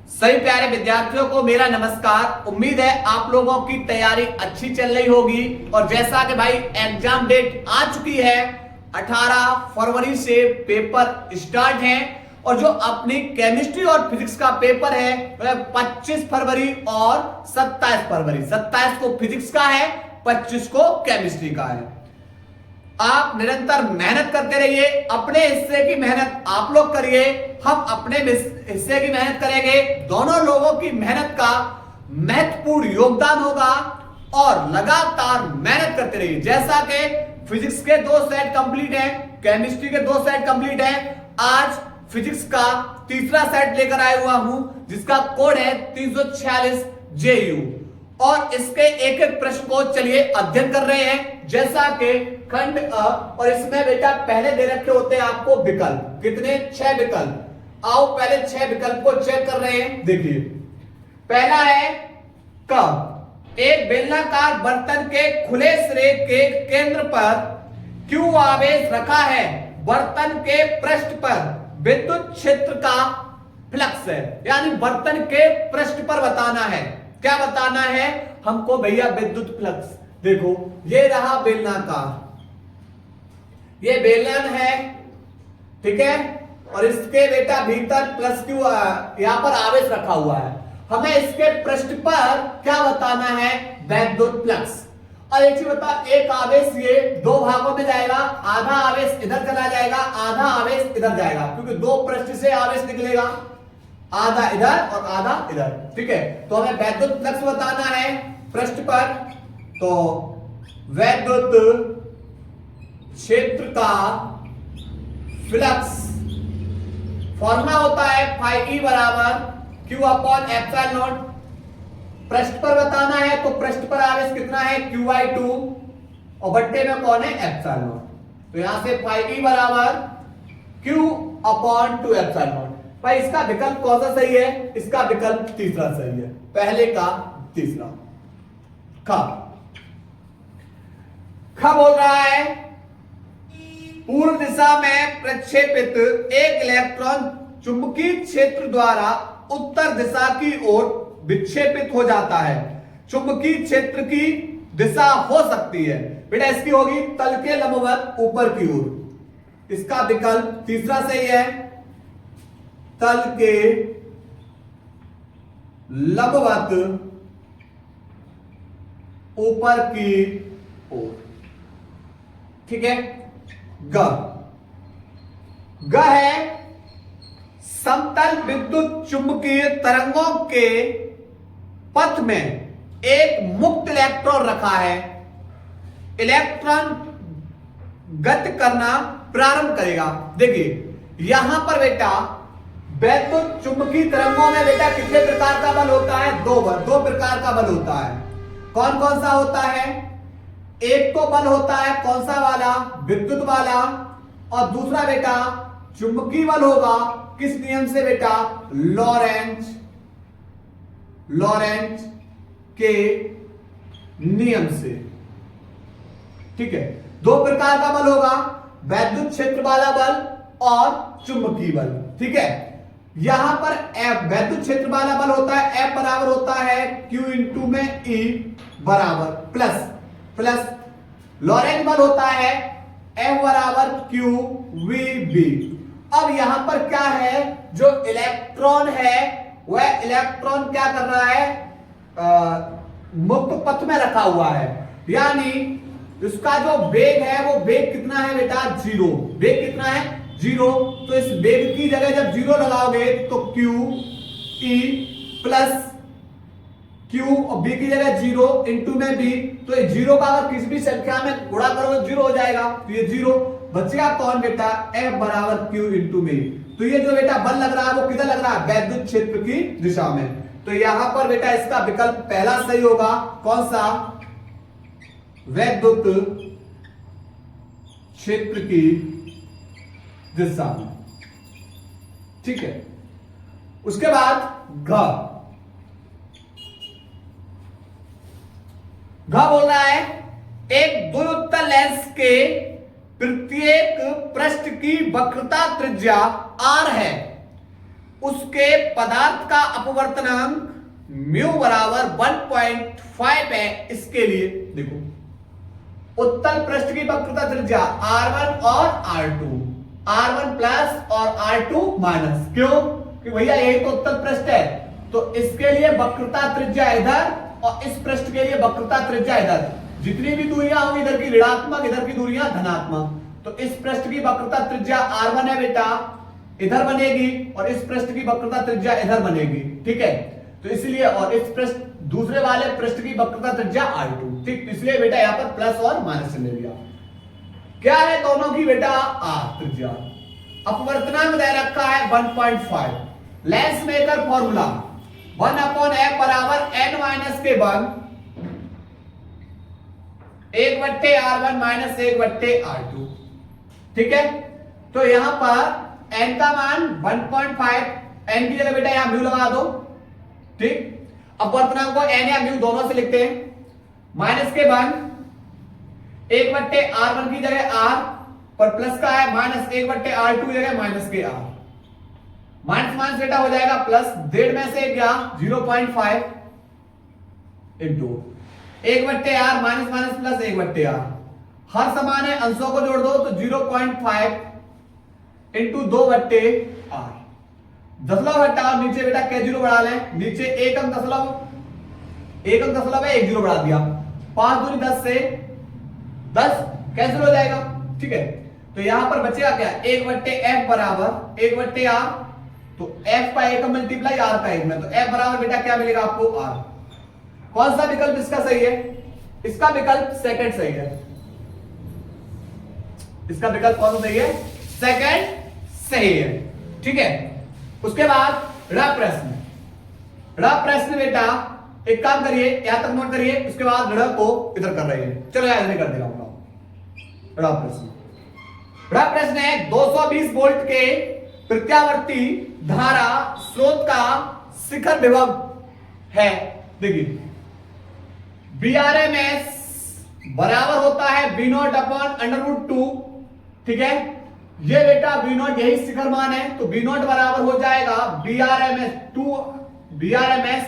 सभी प्यारे विद्यार्थियों को मेरा नमस्कार। उम्मीद है आप लोगों की तैयारी अच्छी चल रही होगी। और जैसा कि भाई एग्जाम डेट आ चुकी है, 18 फरवरी से पेपर स्टार्ट है। और जो अपनी केमिस्ट्री और फिजिक्स का पेपर है वह 25 फरवरी और 27 फरवरी, 27 को फिजिक्स का है, 25 को केमिस्ट्री का है। आप निरंतर मेहनत करते रहिए, अपने हिस्से की मेहनत आप लोग करिए, हम अपने हिस्से की मेहनत करेंगे। दोनों लोगों की मेहनत का महत्वपूर्ण योगदान होगा और लगातार मेहनत करते रहिए। जैसा कि फिजिक्स के 2 सेट कंप्लीट हैं, केमिस्ट्री के 2 सेट कंप्लीट हैं। आज फिजिक्स का तीसरा सेट लेकर आया हुआ हूं जिसका कोड है 346 JU। और इसके एक एक प्रश्न को चलिए अध्ययन कर रहे हैं। जैसा कि खंड अ, और इसमें बेटा पहले दे रखे होते हैं आपको विकल्प, कितने? 6 विकल्प। आओ पहले 6 विकल्प को चेक कर रहे हैं। देखिए, पहला है क, एक बेलनाकार बर्तन के खुले सिरे के केंद्र पर Q आवेश रखा है, बर्तन के पृष्ठ पर विद्युत क्षेत्र का फ्लक्स है। यानी बर्तन के पृष्ठ पर बताना है। क्या बताना है हमको भैया? विद्युत फ्लक्स। देखो, ये रहा बेलनाकार, ये बेलन है, ठीक है, और इसके बेटा भीतर प्लस Q यहां पर आवेश रखा हुआ है। हमें इसके पृष्ठ पर क्या बताना है? विद्युत फ्लक्स। और एक चीज बता, एक आवेश ये 2 भागों में जाएगा, आधा आवेश इधर चला जाएगा, आधा आवेश इधर जाएगा, क्योंकि 2 पृष्ठ से आवेश निकलेगा, आधा इधर और आधा इधर। ठीक है, तो हमें वैद्युत फ्लक्स बताना है पृष्ठ पर। तो वैद्युत क्षेत्र का फ्लक्स फॉर्मूला होता है φE बराबर Q/ε0। पृष्ठ पर बताना है तो पृष्ठ पर आवेश कितना है? Q/2 और बट्टे में कौन है? ε0। तो यहां से φE बराबर Q/2ε0। भाई इसका विकल्प कौन सा सही है? इसका विकल्प तीसरा सही है, पहले का तीसरा। ख बोल रहा है पूर्व दिशा में प्रक्षेपित एक इलेक्ट्रॉन चुंबकीय क्षेत्र द्वारा उत्तर दिशा की ओर विक्षेपित हो जाता है। चुंबकीय क्षेत्र की दिशा हो सकती है बेटा, इसकी होगी तल के लंबवत ऊपर की ओर। इसका विकल्प तीसरा सही है, तल के लंबवत ऊपर की ओर। ठीक है। ग है समतल विद्युत चुंबकीय तरंगों के पथ में एक मुक्त इलेक्ट्रॉन रखा है। इलेक्ट्रॉन गति करना प्रारंभ करेगा। देखिए यहां पर बेटा वैद्युत चुंबकीय तरंगों में बेटा कितने प्रकार का बल होता है? 2 प्रकार का बल होता है। कौन कौन सा होता है? एक तो बल होता है कौन सा वाला? विद्युत वाला। और दूसरा बेटा चुंबकीय बल होगा, किस नियम से बेटा? लॉरेंट के नियम से। ठीक है, 2 प्रकार का बल होगा, वैद्युत क्षेत्र वाला बल और चुंबकीय बल। ठीक है, यहां पर F वैद्युत क्षेत्र वाला बल होता है, F बराबर होता है Q इंटू में E बराबर प्लस लॉरेंट बल होता है F बराबर Q VB। अब यहां पर क्या है? जो इलेक्ट्रॉन है वह इलेक्ट्रॉन क्या कर रहा है? मुक्त पथ में रखा हुआ है, यानी इसका जो वेग है वो वेग कितना है बेटा? 0। वेग कितना है? 0। तो इस वेग की जगह जब 0 लगाओगे तो Q E प्लस Q और B की जगह 0 इंटू में B। तो ये 0 का अगर किसी भी संख्या में गुणा करोगे 0 हो जाएगा, तो ये 0 बचेगा कौन बेटा? F बराबर Q इंटू में। तो ये जो बेटा बल लग रहा है वो किधर लग रहा है? वैद्युत क्षेत्र की दिशा में। तो यहां पर बेटा इसका विकल्प पहला सही होगा। कौन सा? वैद्युत क्षेत्र की दिशा में। ठीक है, उसके बाद घ बोल रहा है एक द्विउत्तल लेंस के प्रत्येक पृष्ठ की वक्रता त्रिज्या R है। उसके पदार्थ का अपवर्तनांक म्यू बराबर 1.5 है। इसके लिए देखो उत्तल पृष्ठ की वक्रता त्रिज्या R1 और R2, R1 प्लस और R2 माइनस। क्यों? कि भैया यही तो उत्तल पृष्ठ है, तो इसके लिए वक्रता त्रिज्या इधर और इस पृष्ठ के लिए वक्रता त्रिज्या इधर। जितनी भी दूरियां होंगी इधर की ऋणात्मक, इधर की दूरियां धनात्मक। तो इस पृष्ठ की वक्रता त्रिज्या R1 है बेटा, इधर बनेगी, और इस पृष्ठ की वक्रता त्रिज्या इधर बनेगी। ठीक है, तो इसलिए और इस पृष्ठ दूसरे वाले पृष्ठ की वक्रता त्रिज्या R2। ठीक, इसलिए बेटा यहां पर प्लस और माइनस ले लिया। क्या है दोनों की बेटा? R त्रिज्या। अपवर्तनांक दे रखा है 1.5। लेंस मेकर फॉर्मूला 1/f बराबर n माइनस के 1/R1 माइनस 1/R2। ठीक है, तो यहां पर n का मान 1.5, n की जगह बेटा यहां म्यू लगा दो। ठीक, अपवर्तनांक को n या म्यू दोनों से लिखते हैं। माइनस के 1/R1 की जगह r पर प्लस का है, माइनस 1/R2 की जगह माइनस के r। माइनस माइनस बेटा हो जाएगा प्लस, 1.5 में से क्या 0.5 into 1/R minus minus plus 1/R। हर समान है, अंशों को जोड़ दो तो 0.5 इंटू 2/R। दशमलव हटाओ, नीचे बेटा क्या जीरो बढ़ा लें, नीचे एक अंक दशमलव है, एक जीरो बढ़ा दिया। 5 दूनी 10 से 10 कैंसिल हो जाएगा। ठीक है, तो यहां पर बचेगा क्या? 1/f बराबर 1/R। तो f का एक मल्टीप्लाई r का एक में, तो f बराबर बेटा क्या मिलेगा आपको? r। कौन सा विकल्प इसका सही है? इसका विकल्प सेकंड सही है। इसका विकल्प कौन सा सही है? सेकंड सही है। ठीक है, उसके बाद ऋण प्रश्न बेटा एक काम करिए, यहां तक नोट करिए, उसके बाद ऋण को इधर कर रही है। चलो यहां कर देगा ऋण प्रश्न है 220 वोल्ट के प्रत्यावर्ती धारा स्रोत का शिखर विभव है। देखिए Vrms बराबर होता है V0 अपॉन √2। ठीक है, ये बेटा V0 यही शिखर मान है, तो V0 बराबर हो जाएगा Vrms √2, Vrms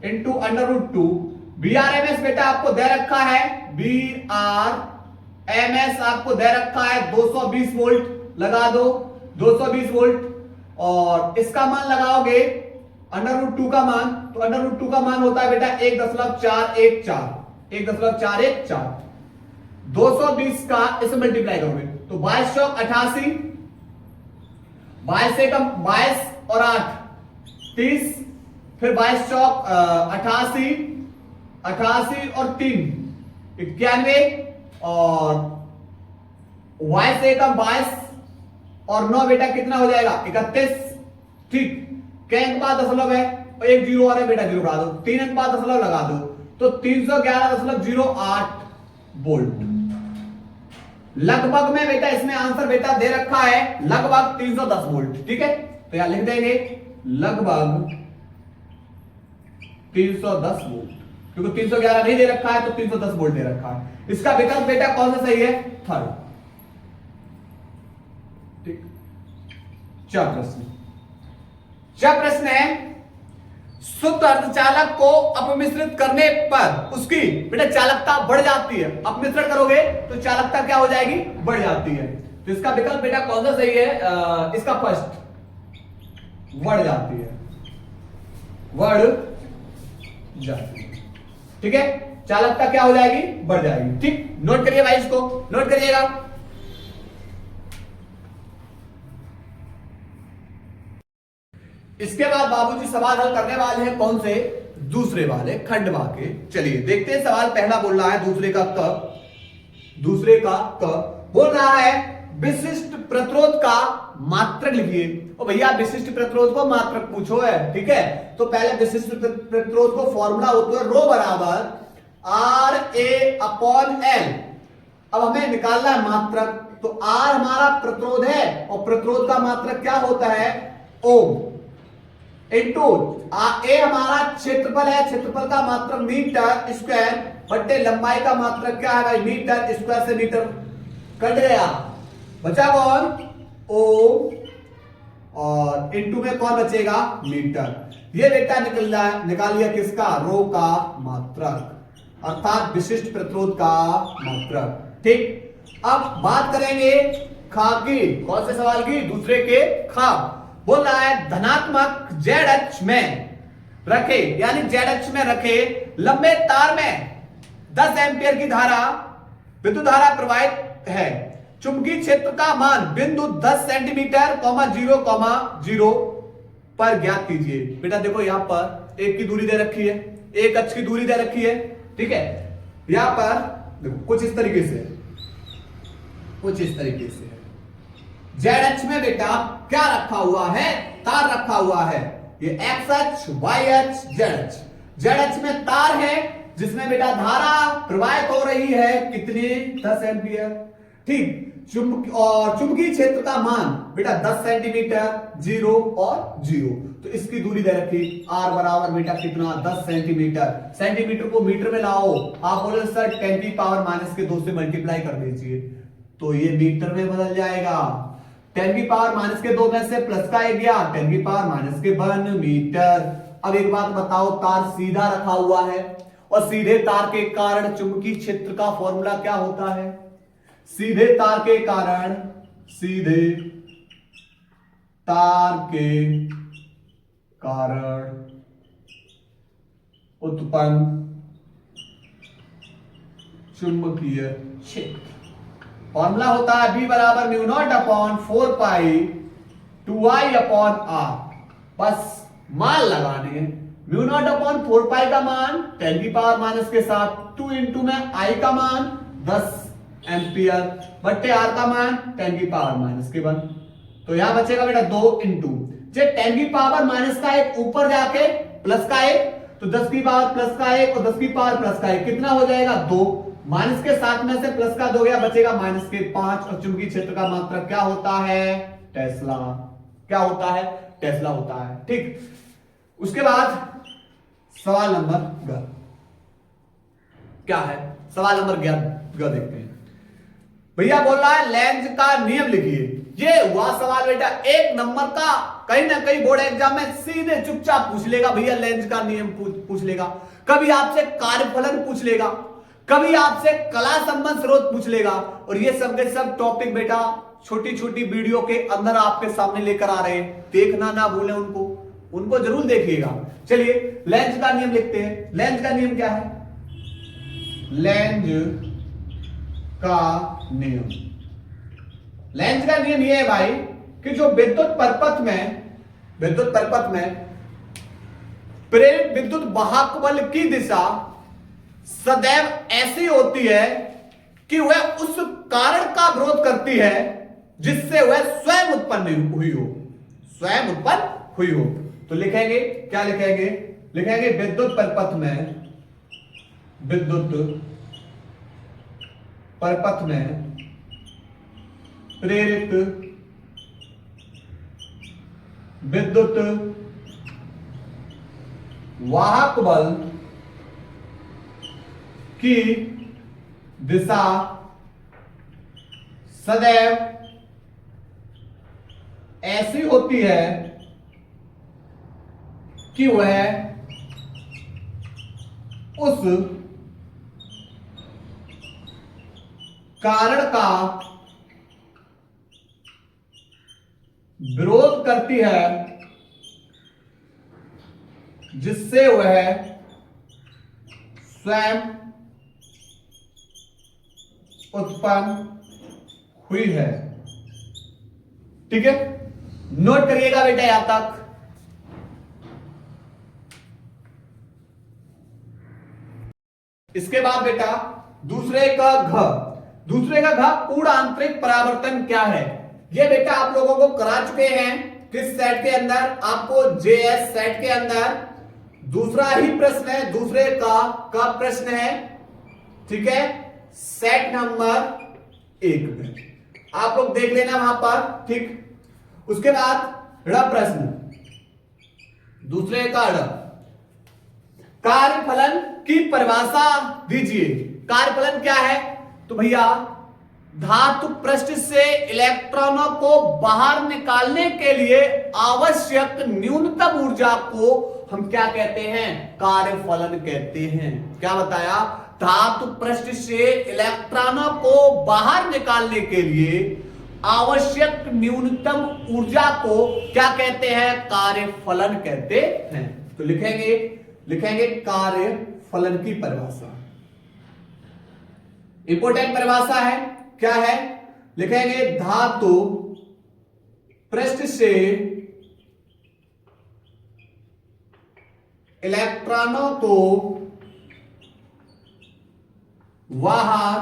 इंटू √2। Vrms बेटा आपको दे रखा है, Vrms आपको दे रखा है 220 वोल्ट, लगा दो 220 वोल्ट, और इसका मान लगाओगे √2 का मान, तो √2 का मान होता है बेटा 1.414। 220 का इसे मल्टीप्लाई करोगे तो 22 चौक 88, 22 से कम 22 और 8 30, फिर 22 चौक 88, 88 और 3 91, और y से कम 22 और 9 बेटा कितना हो जाएगा? 31। ठीक, क्या अंक बाद दशमलव है, और एक जीरो और है बेटा, जीरो बढ़ा दो, 3 अंक बाद दशमलव लगा दो, तो 311.08 वोल्ट। लगभग में बेटा इसमें आंसर बेटा दे रखा है लगभग 310 वोल्ट। ठीक है, तो यहां लिख देंगे लगभग 310 वोल्ट, क्योंकि 311 नहीं दे रखा है तो 310 वोल्ट दे रखा है। इसका विकल्प बेटा कौन सा सही है? थर्ड। ठीक, चार प्रश्न है शुद्ध अर्धचालक को अपमिश्रित करने पर उसकी बेटा चालकता बढ़ जाती है। अपमिश्रण करोगे तो चालकता क्या हो जाएगी? बढ़ जाती है। तो इसका विकल्प बेटा कौन सा सही है? इसका फर्स्ट, बढ़ जाती है, बढ़ जाती है। ठीक है, चालकता क्या हो जाएगी? बढ़ जाएगी। ठीक, नोट करिए भाई, इसको नोट करिएगा। इसके बाद बाबूजी सवाल हल करने वाले हैं कौन से? दूसरे वाले खंडवा के। चलिए देखते हैं सवाल पहला बोल रहा है दूसरे का क बोल रहा है विशिष्ट प्रतिरोध का मात्रक लिखिए। और भैया विशिष्ट प्रतिरोध को मात्रक पूछो है, ठीक है, तो पहले विशिष्ट प्रतिरोध को फॉर्मूला होता है रो बराबर RA/L। अब हमें निकालना है मात्रक, तो R हमारा प्रतिरोध है और प्रतिरोध का मात्रक क्या होता है? ओम। इंटू ए हमारा क्षेत्रफल है, क्षेत्रफल का मात्रक मीटर स्क्वायर बट्टे लंबाई का मात्रक क्या है भाई? मीटर स्क्वायर से मीटर कट गया, बचा कौन? ओ और इनटू में कौन बचेगा, मीटर। ये बेटा निकाल लिया किसका, रो का मात्रक अर्थात विशिष्ट प्रतिरोध का मात्रक। ठीक, अब बात करेंगे खा की, कौन से सवाल की, दूसरे के खा। बोल रहा है धनात्मक ZH में रखे, यानी ZH में रखे लंबे तार में 10 एम्पियर की धारा विद्युत धारा प्रवाहित है। चुंबकीय क्षेत्र का मान बिंदु 10 सेंटीमीटर 0,0 पर ज्ञात कीजिए। बेटा देखो यहां पर एक की दूरी दे रखी है, एक अक्ष की दूरी दे रखी है, ठीक है। यहां पर देखो कुछ इस तरीके से, कुछ इस तरीके से ZH में बेटा क्या रखा हुआ है, तार रखा हुआ है। ये XH, YH, ZH। ZH में तार है जिसमें बेटा धारा प्रवाहित हो रही है कितनी, 10 एम्पियर। ठीक, चुंबकीय क्षेत्र का मान बेटा 10 सेंटीमीटर, 0 और 0। तो इसकी दूरी दे रखी R बराबर बेटा कितना, 10 सेंटीमीटर। सेंटीमीटर को मीटर में लाओ, आप बोले सर 10⁻² से मल्टीप्लाई कर दीजिए, तो ये मीटर में बदल जाएगा। 10⁻² में से प्लस का 1 गया, 10⁻⁻1 मीटर। अब एक बात बताओ, तार सीधा रखा हुआ है और सीधे तार के कारण चुंबकीय क्षेत्र का फॉर्मूला क्या होता है, सीधे तार के कारण, सीधे तार के कारण उत्पन्न चुंबकीय क्षेत्र फॉर्मूला होता है B बराबर μ0/4π 2I/r। बस मान लगाने हैं। μ0/4π का मान 10⁻⁻⁻ के साथ 2 इंटू में I का मान 10 एम्पियर बट्टे R का मान 10⁻⁻⁻। तो यहां बचेगा बेटा 2 इंटू 10⁻⁻ का 1 ऊपर जाके प्लस का 1, तो 10 की पावर प्लस का 1 और 10 की पावर प्लस का 1 कितना हो जाएगा, 2। माइनस के 7 में से प्लस का 2 गया, बचेगा माइनस के 5। और चुंबकीय क्षेत्र का मात्रक क्या होता है, टेस्ला। क्या होता है, टेस्ला होता है। ठीक, उसके बाद सवाल नंबर ग क्या है, सवाल नंबर ग देखते हैं। भैया बोल रहा है लेंज का नियम लिखिए। ये हुआ सवाल बेटा 1 नंबर का, कहीं ना कहीं बोर्ड एग्जाम में सीधे चुपचाप पूछ लेगा भैया, लेंज का नियम पूछ लेगा। कभी आपसे कार्यफलन पूछ लेगा, कभी आपसे कला संबंध स्रोत पूछ लेगा। और ये सब के सब टॉपिक बेटा छोटी छोटी वीडियो के अंदर आपके सामने लेकर आ रहे हैं, देखना ना भूलें उनको जरूर देखिएगा। चलिए लेंज का नियम लिखते हैं। लेंज का नियम क्या है, लेंज का नियम, लेंज का नियम यह है भाई कि जो विद्युत परिपथ में प्रेरित विद्युत वाहक बल की दिशा सदैव ऐसी होती है कि वह उस कारण का विरोध करती है जिससे वह स्वयं उत्पन्न हुई हो, स्वयं उत्पन्न हुई हो। तो लिखेंगे, क्या लिखेंगे, लिखेंगे विद्युत परिपथ में प्रेरित विद्युत वाहक बल की दिशा सदैव ऐसी होती है कि वह उस कारण का विरोध करती है जिससे वह स्वयं उत्पन्न हुई है। ठीक है, नोट करिएगा बेटा यहां तक। इसके बाद बेटा दूसरे का घ पूर्ण आंतरिक परावर्तन क्या है। ये बेटा आप लोगों को करा चुके हैं किस सेट के अंदर, आपको JS सेट के अंदर दूसरा ही प्रश्न है, दूसरे का प्रश्न है। ठीक है, सेट नंबर 1 में आप लोग देख लेना वहां पर। ठीक, उसके बाद ड़ प्रश्न, दूसरे का ड़, कार्यफलन की परिभाषा दीजिए। कार्यफलन क्या है, तो भैया धातु पृष्ठ से इलेक्ट्रॉनों को बाहर निकालने के लिए आवश्यक न्यूनतम ऊर्जा को हम क्या कहते हैं? कार्यफलन कहते हैं। क्या बताया? धातु पृष्ठ से इलेक्ट्रॉनों को बाहर निकालने के लिए आवश्यक न्यूनतम ऊर्जा को क्या कहते हैं? कार्यफलन कहते हैं। तो लिखेंगे कार्यफलन की परिभाषा। इंपोर्टेंट परिभाषा है, क्या है? लिखेंगे धातु पृष्ठ से इलेक्ट्रॉनों को बाहर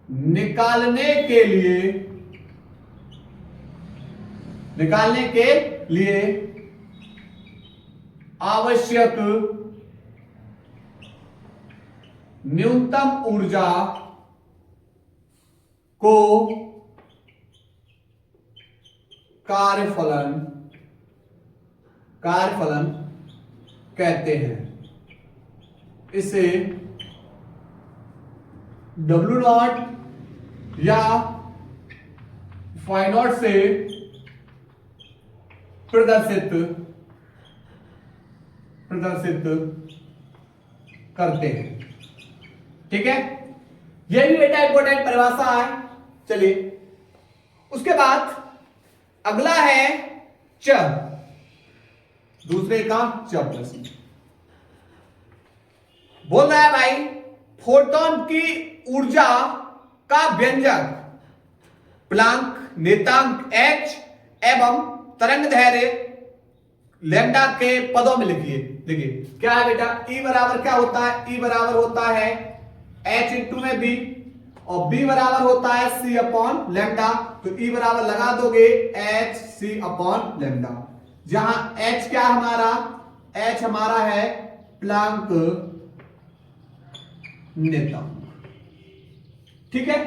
निकालने के लिए आवश्यक न्यूनतम ऊर्जा को कार्यफलन कहते हैं। इसे W नॉट या फाइ नॉट से प्रदर्शित करते हैं। ठीक है, यह भी बेटा इंपोर्टेंट परिभाषा है। चलिए उसके बाद अगला है च, दूसरे का च प्रश्न बोल रहा है भाई, फोटोन की ऊर्जा का व्यंजक प्लांक नेतांक H एवं तरंग दैर्घ्य लैम्डा के पदों में लिखिए। देखिए क्या है बेटा, E बराबर क्या होता है? E बराबर होता है H इंटू में B और B बराबर होता है C अपॉन लैम्डा। तो E बराबर लगा दोगे H C अपॉन लैम्डा, जहां H क्या हमारा? H हमारा है प्लांक नेतांक। ठीक है,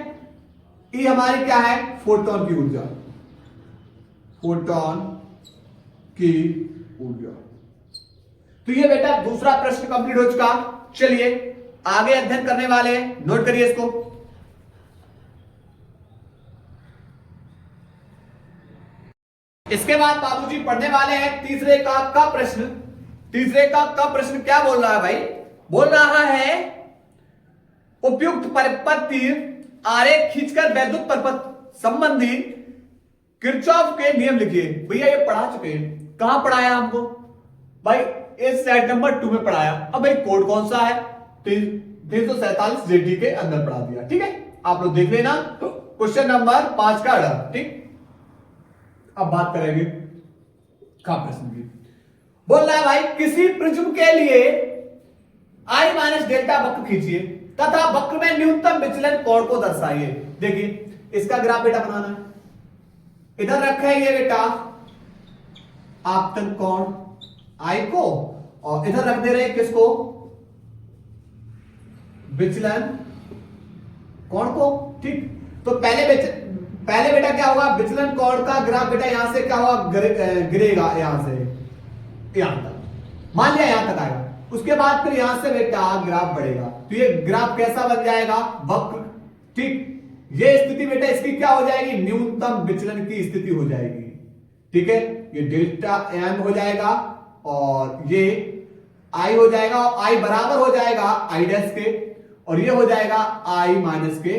E हमारी क्या है? फोटोन की ऊर्जा, तो ये बेटा दूसरा प्रश्न कंप्लीट हो चुका। चलिए आगे अध्ययन करने वाले हैं, नोट करिए इसको। इसके बाद बाबूजी पढ़ने वाले हैं तीसरे का क प्रश्न। तीसरे का क प्रश्न क्या बोल रहा है भाई? बोल रहा है उपयुक्त परिपथ आरेख खींचकर वैद्युत परिपथ संबंधी किरचॉफ के नियम लिखिए। भैया ये पढ़ा चुके हैं, कहां पढ़ाया हमको भाई? इस सेट नंबर 2 में पढ़ाया। अब भाई कोड कौन सा है? 347 जेटी के अंदर पढ़ा दिया। ठीक है, आप लोग देख लेना। तो क्वेश्चन नंबर 5 का अड़ा। ठीक, अब बात करेंगे का प्रश्न की। बोल रहा है भाई किसी प्रिज्म के लिए I माइनस डेल्टा वक्र खींचिए तथा वक्र में न्यूनतम विचलन कोण को दर्शाइए। देखिए इसका ग्राफ बेटा बनाना है। इधर रखा है ये बेटा आपतन कोण I को, और इधर रख दे रहे हैं किसको? विचलन कोण को। ठीक, तो पहले बेटा क्या होगा? विचलन कोण का ग्राफ बेटा यहां से क्या होगा? गिरेगा यहां से यहां तक, मान लिया यहां तक आएगा। उसके बाद फिर यहां से बेटा ग्राफ बढ़ेगा, तो ये ग्राफ कैसा बन जाएगा? वक्र। ठीक, ये स्थिति बेटा इसकी क्या हो जाएगी? न्यूनतम विचलन की स्थिति हो जाएगी। ठीक है, ये डेल्टा एम हो जाएगा और ये आई हो जाएगा, और आई बराबर हो जाएगा आई डैश के, और ये हो जाएगा आई माइनस के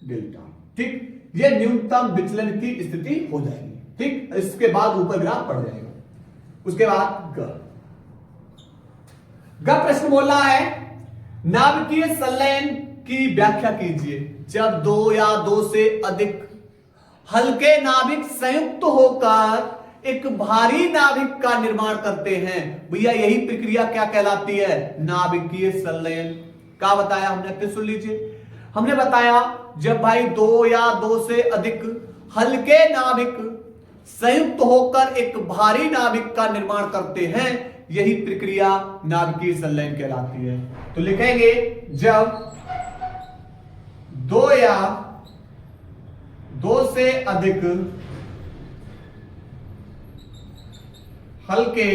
डेल्टा। ठीक, ये न्यूनतम विचलन की स्थिति हो जाएगी। ठीक, इसके बाद ऊपर ग्राफ बढ़ जाएगा। उसके बाद ग प्रश्न बोल रहा है नाभिकीय संलयन की व्याख्या कीजिए। जब दो या दो से अधिक हल्के नाभिक संयुक्त होकर एक भारी नाभिक का निर्माण करते हैं, भैया यही प्रक्रिया क्या कहलाती है? नाभिकीय संलयन। क्या बताया हमने? फिर सुन लीजिए। हमने बताया जब भाई दो या दो से अधिक हल्के नाभिक संयुक्त होकर एक भारी नाभिक का निर्माण करते हैं, यही प्रक्रिया नाभिकीय संलयन कहलाती है। तो लिखेंगे जब दो या दो से अधिक हल्के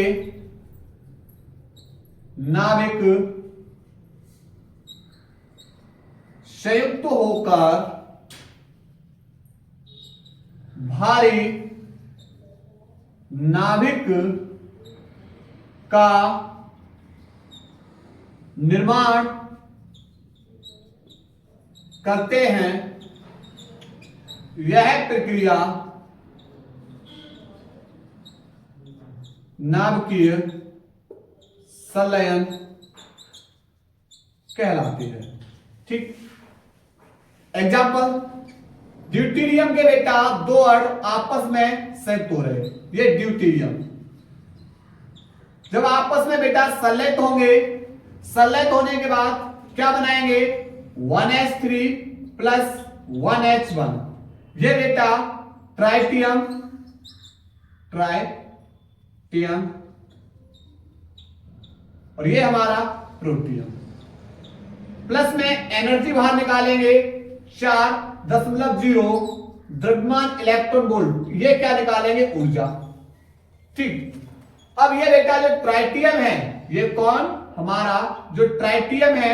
नाभिक संयुक्त होकर भारी नाभिक का निर्माण करते हैं। यह प्रक्रिया नाभिकीय संलयन कहलाती है। ठीक, एग्जाम्पल, ड्यूटेरियम के बेटा दो अण आपस में संयुक्त हो रहे, ये ड्यूटेरियम जब आपस में बेटा संलयित होंगे, संलयित होने के बाद क्या बनाएंगे, 1s3 प्लस 1h1, ये बेटा ट्राइटियम, ट्राइटियम, और ये हमारा प्रोटियम। प्लस में एनर्जी बाहर निकालेंगे 4.0 द्रव्यमान इलेक्ट्रॉन वोल्ट, ये क्या निकालेंगे, ऊर्जा। ठीक, अब ये बेटा जो ट्राइटियम है, ये कौन, हमारा जो ट्राइटियम है,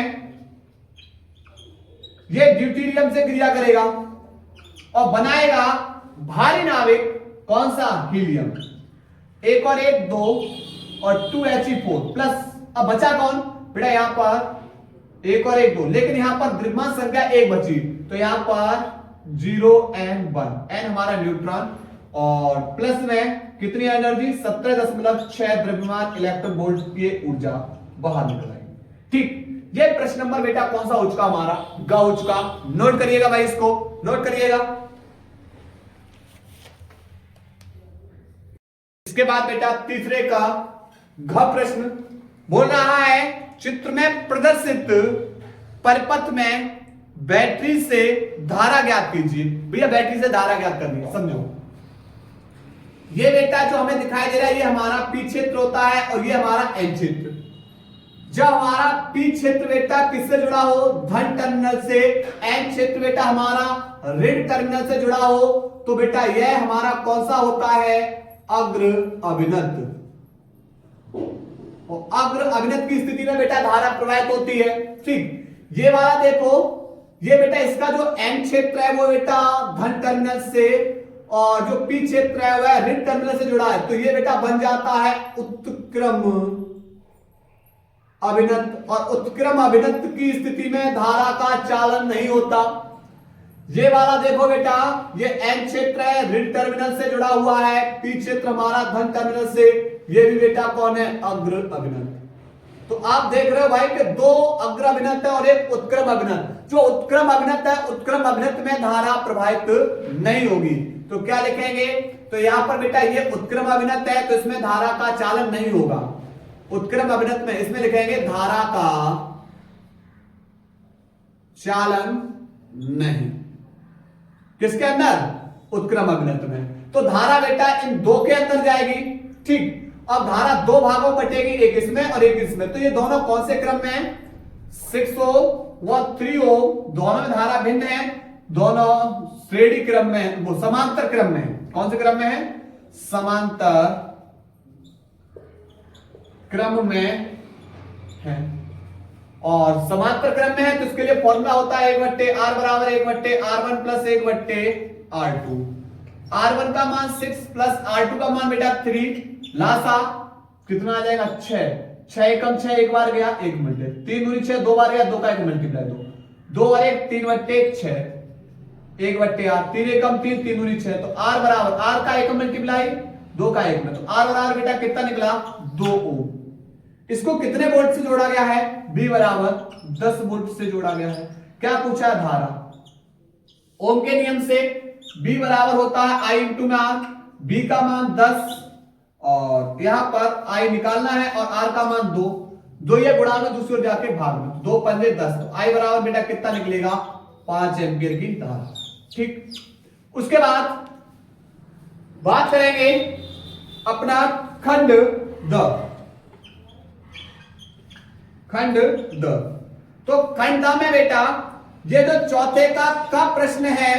ये ड्यूटेरियम से क्रिया करेगा और बनाएगा भारी नाभिक, कौन सा, हीलियम। एक और एक 2 और 2He4 प्लस, अब बचा कौन बेटा, यहां पर एक और एक 2, लेकिन यहां पर द्रव्यमान संख्या एक बची, तो यहां पर 0n1, n हमारा न्यूट्रॉन, और प्लस में कितनी एनर्जी, 17.6 द्रव्यमान इलेक्ट्रॉन वोल्ट की ऊर्जा बाहर निकल आएगी। ठीक, ये प्रश्न नंबर बेटा कौन सा हो चुका, हमारा ग हो चुका। नोट करिएगा भाई, इसको नोट करिएगा। इसके बाद बेटा तीसरे का घ प्रश्न बोल रहा है, चित्र में प्रदर्शित परिपथ में बैटरी से धारा ज्ञात कीजिए। भैया बैटरी से धारा ज्ञात करनी है, समझो। ये बेटा जो हमें दिखाई दे रहा है, ये हमारा पी क्षेत्र होता है और ये हमारा एन क्षेत्र। जब हमारा पी क्षेत्र बेटा किससे जुड़ा हो, धन टर्मिनल से, एन क्षेत्र बेटा हमारा ऋण टर्मिनल से जुड़ा हो, तो बेटा यह हमारा कौन सा होता है, अग्र अभिनत। और अग्र अभिनत की स्थिति में बेटा धारा प्रवाहित होती है। ठीक, ये वाला देखो, ये बेटा इसका जो एन क्षेत्र है वो बेटा धन टर्मिनल से, और जो पी क्षेत्र है वह ऋण टर्मिनल से जुड़ा है, तो ये बेटा बन जाता है उत्क्रम अभिनत। और उत्क्रम अभिनत की स्थिति में धारा का चालन नहीं होता। ये वाला देखो बेटा, ये एन क्षेत्र है, ऋण टर्मिनल से जुड़ा हुआ है, पी क्षेत्र हमारा धन टर्मिनल से, ये भी बेटा कौन है, अग्र अभिनत। तो आप देख रहे हो भाई कि दो अग्र अभिनत है और एक उत्क्रम अभिनत। जो उत्क्रम अभिनत है, उत्क्रम अभिनत में धारा प्रवाहित नहीं होगी, तो क्या लिखेंगे, तो यहां पर बेटा ये उत्क्रम अभिनत है, तो इसमें धारा का चालन नहीं होगा। उत्क्रम अभिनत में इसमें लिखेंगे धारा का चालन नहीं, किसके अंदर, उत्क्रम अभिनत में। तो धारा बेटा इन दो के अंदर जाएगी। ठीक, अब धारा दो भागों में बटेगी, एक इसमें और एक इसमें, तो ये दोनों कौन से क्रम में है, 6 ओम व 3 ओम, दोनों में धारा भिन्न है, दोनों श्रेणी क्रम में, वो समांतर क्रम में, कौन से क्रम में है, समांतर क्रम में है। और समांतर क्रम में है तो इसके लिए फॉर्मूला होता है 1/r बराबर 1/r1 प्लस 1/r2। r1 का मान 6 प्लस r2 का मान बेटा 3, लासा कितना आ जाएगा, 6 एकम 6, एक बार गया 1 मल्टे, 3 दूनी 6, 2 बार गया 2 का 1 मल्टीप्लाई 2 और 1 3/6, 1/r, 3 एकम 3, 3 दूनी 6, तो r बराबर r का 1 मल्टीप्लाई 2 का 1 में, तो r और r बेटा कितना निकला, 2 ओम। इसको कितने वोल्ट से जोड़ा गया है, B बराबर 10 वोल्ट से जोड़ा गया है। क्या पूछा है, धारा। ओम के नियम से B बराबर होता है I इंटू में R, B का मान 10 और यहां पर I निकालना है और R का मान 2 ये गुणा में दूसरी ओर जाके भाग में, 2 पंजे 10, तो I बराबर बेटा कितना निकलेगा, 5 एम्पियर की धारा। ठीक, उसके बाद बात करेंगे अपना खंड द। खंड द, तो खंड द में बेटा ये जो चौथे का प्रश्न है,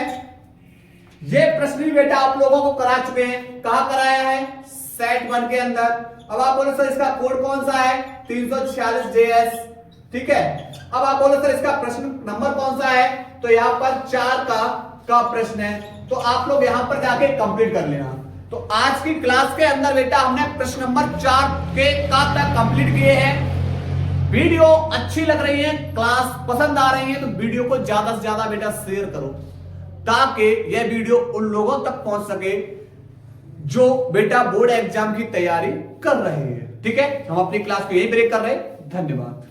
ये प्रश्न भी बेटा आप लोगों को करा चुके हैं। कहां कराया है, सेट 1 के अंदर। अब आप बोलो सर इसका कोड कौन सा है, 346 JS। ठीक है। अब आप बोलो सर इसका प्रश्न नंबर कौन सा है, तो यहां पर 4 का प्रश्न है, तो आप लोग यहां पर जाके कंप्लीट कर लेना। तो आज की क्लास के अंदर बेटा हमने प्रश्न नंबर 4 के का तक कंप्लीट किए हैं। वीडियो अच्छी लग रही है, क्लास पसंद आ रही है, तो वीडियो को ज्यादा से ज्यादा बेटा शेयर करो, ताकि यह वीडियो उन लोगों तक पहुंच सके जो बेटा बोर्ड एग्जाम की तैयारी कर रहे हैं। ठीक है, हम अपनी क्लास को यही ब्रेक कर रहे हैं। धन्यवाद।